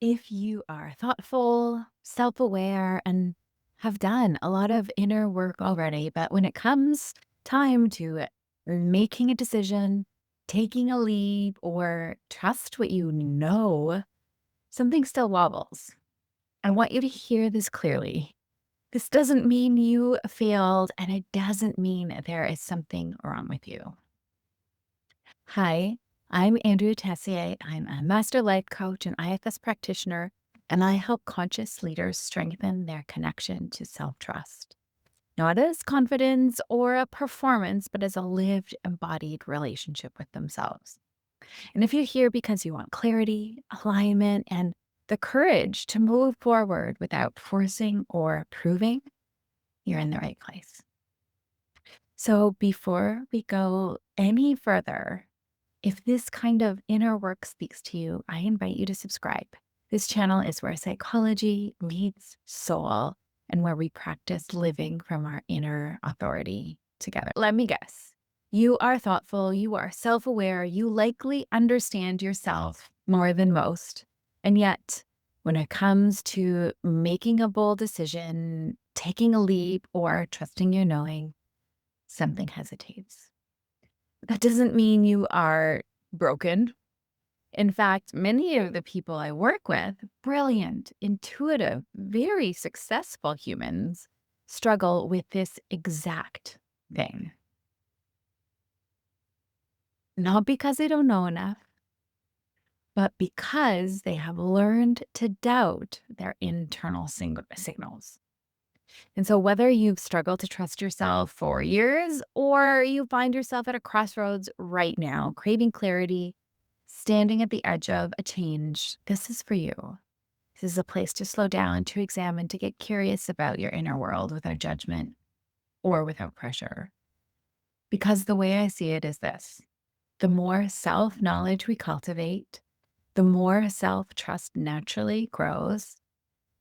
If you are thoughtful, self aware, and have done a lot of inner work already, but when it comes time to making a decision, taking a leap, or trust what you know, something still wobbles. I want you to hear this clearly. This doesn't mean you failed, and it doesn't mean there is something wrong with you. Hi, I'm Andrea Tessier. I'm a master life coach and IFS practitioner, and I help conscious leaders strengthen their connection to self trust, not as confidence or a performance, but as a lived, embodied relationship with themselves. And if you're here because you want clarity, alignment, and the courage to move forward without forcing or proving, you're in the right place. So before we go any further, if this kind of inner work speaks to you, I invite you to subscribe. This channel is where psychology meets soul and where we practice living from our inner authority together. Let me guess. You are thoughtful, you are self aware, you likely understand yourself more than most. And yet, when it comes to making a bold decision, taking a leap, or trusting your knowing, something hesitates. That doesn't mean you are broken. In fact, many of the people I work with, brilliant, intuitive, very successful humans, struggle with this exact thing. Not because they don't know enough, but because they have learned to doubt their internal signals. And so, whether you've struggled to trust yourself for years or you find yourself at a crossroads right now, craving clarity, standing at the edge of a change, this is for you. This is a place to slow down, to examine, to get curious about your inner world without judgment or without pressure. Because the way I see it is this: the more self knowledge we cultivate, the more self trust naturally grows.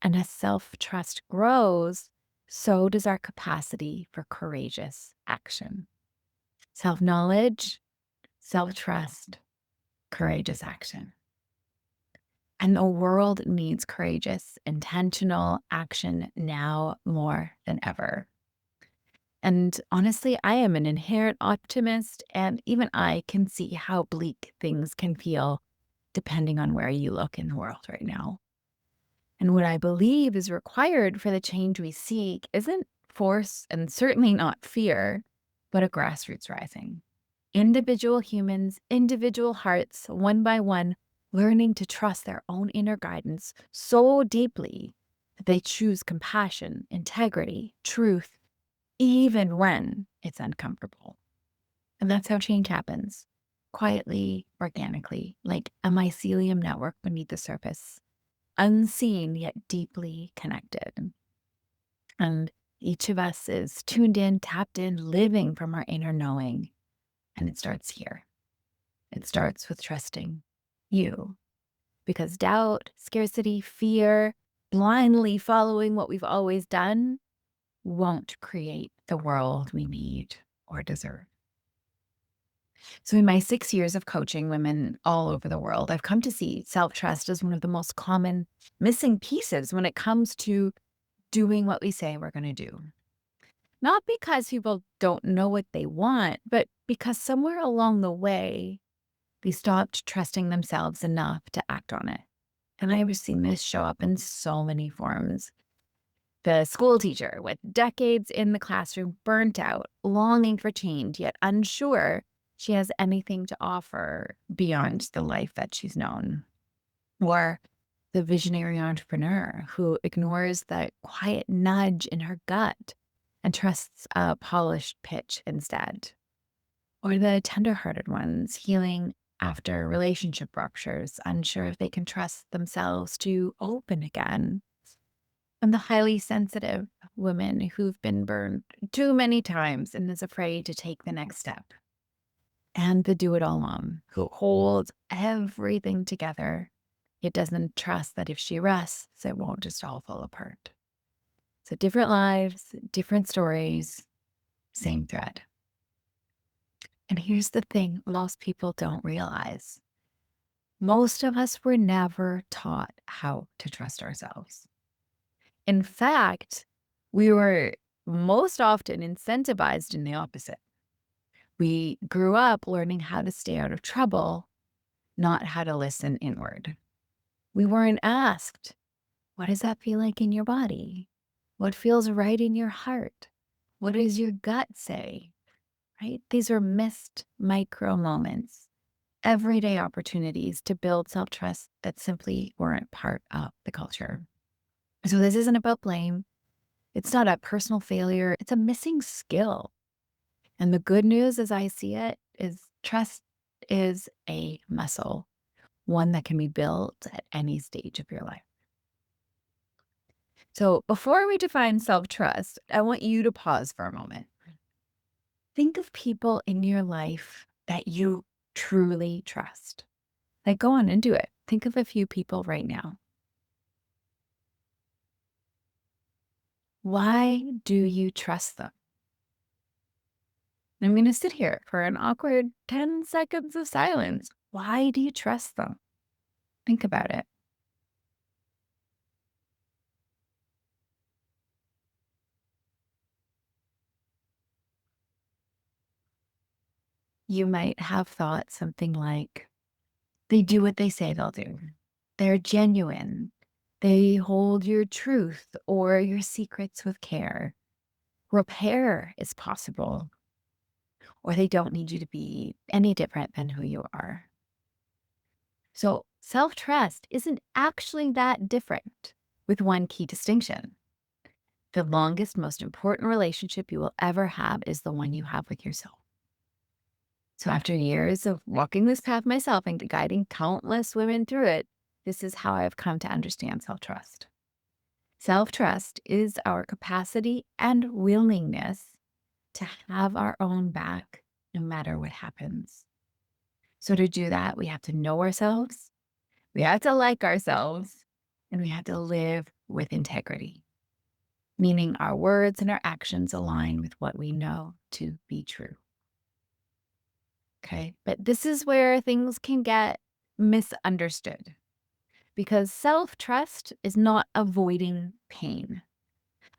And as self trust grows, so does our capacity for courageous action. Self knowledge, self trust, courageous action. And the world needs courageous, intentional action now more than ever. And honestly, I am an inherent optimist, and even I can see how bleak things can feel depending on where you look in the world right now. And what I believe is required for the change we seek isn't force and certainly not fear, but a grassroots rising. Individual humans, individual hearts, one by one, learning to trust their own inner guidance so deeply that they choose compassion, integrity, truth, even when it's uncomfortable. And that's how change happens quietly, organically, like a mycelium network beneath the surface, unseen yet deeply connected. And each of us is tuned in, tapped in, living from our inner knowing. And it starts here. It starts with trusting you. Because doubt, scarcity, fear, blindly following what we've always done won't create the world we need or deserve. So, in my 6 years of coaching women all over the world, I've come to see self trust as one of the most common missing pieces when it comes to doing what we say we're going to do. Not because people don't know what they want, but because somewhere along the way, they stopped trusting themselves enough to act on it. And I've seen this show up in so many forms. The school teacher with decades in the classroom, burnt out, longing for change, yet unsure she has anything to offer beyond the life that she's known. Or the visionary entrepreneur who ignores that quiet nudge in her gut and trusts a polished pitch instead. Or the tenderhearted ones healing after relationship ruptures, unsure if they can trust themselves to open again. And the highly sensitive women who've been burned too many times and is afraid to take the next step. And the do it all mom who holds everything together, yet doesn't trust that if she rests, it won't just all fall apart. So different lives, different stories, same thread. And here's the thing most people don't realize. Most of us were never taught how to trust ourselves. In fact, we were most often incentivized in the opposite. We grew up learning how to stay out of trouble, not how to listen inward. We weren't asked, what does that feel like in your body? What feels right in your heart? What does your gut say? Right? These are missed micro moments, everyday opportunities to build self trust that simply weren't part of the culture. So, this isn't about blame. It's not a personal failure, it's a missing skill. And the good news, as I see it, is trust is a muscle, one that can be built at any stage of your life. So, before we define self trust, I want you to pause for a moment. Think of people in your life that you truly trust. Like, go on and do it. Think of a few people right now. Why do you trust them? I'm going to sit here for an awkward 10 seconds of silence. Why do you trust them? Think about it. You might have thought something like, they do what they say they'll do. They're genuine. They hold your truth or your secrets with care. Repair is possible, or they don't need you to be any different than who you are. So, self trust isn't actually that different, with one key distinction. The longest, most important relationship you will ever have is the one you have with yourself. So, after years of walking this path myself and guiding countless women through it, this is how I've come to understand self trust. Self trust is our capacity and willingness to have our own back no matter what happens. So, to do that, we have to know ourselves, we have to like ourselves, and we have to live with integrity, meaning our words and our actions align with what we know to be true. Okay. But this is where things can get misunderstood because self trust is not avoiding pain.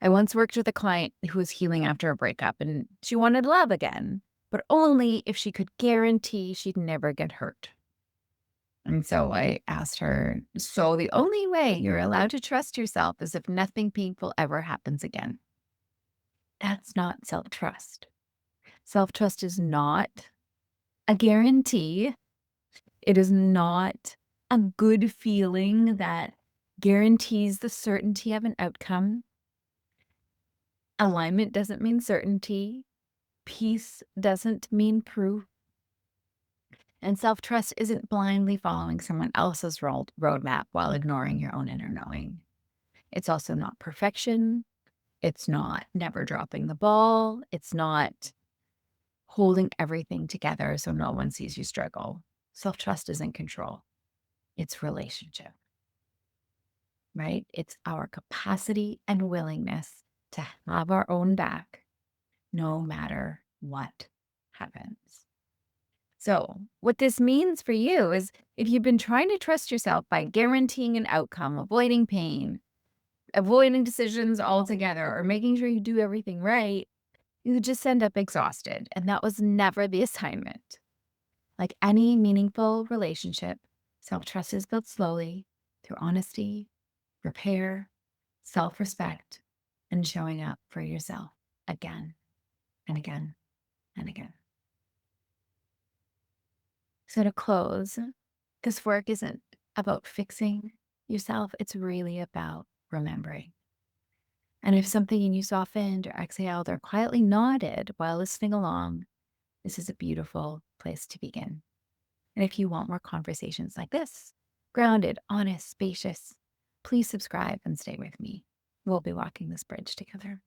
I once worked with a client who was healing after a breakup and she wanted love again, but only if she could guarantee she'd never get hurt. And so I asked her, so the only way you're allowed to trust yourself is if nothing painful ever happens again. That's not self trust. Self trust is not a guarantee. It is not a good feeling that guarantees the certainty of an outcome. Alignment doesn't mean certainty. Peace doesn't mean proof. And self trust isn't blindly following someone else's roadmap while ignoring your own inner knowing. It's also not perfection. It's not never dropping the ball. It's not holding everything together so no one sees you struggle. Self trust isn't control, it's relationship, right? It's our capacity and willingness to have our own back no matter what happens. So, what this means for you is if you've been trying to trust yourself by guaranteeing an outcome, avoiding pain, avoiding decisions altogether, or making sure you do everything right, you just end up exhausted. And that was never the assignment. Like any meaningful relationship, self trust is built slowly through honesty, repair, self respect, and showing up for yourself again and again and again. So, to close, this work isn't about fixing yourself, it's really about remembering. And if something in you softened or exhaled or quietly nodded while listening along, this is a beautiful place to begin. And if you want more conversations like this, grounded, honest, spacious, please subscribe and stay with me. We'll be walking this bridge together.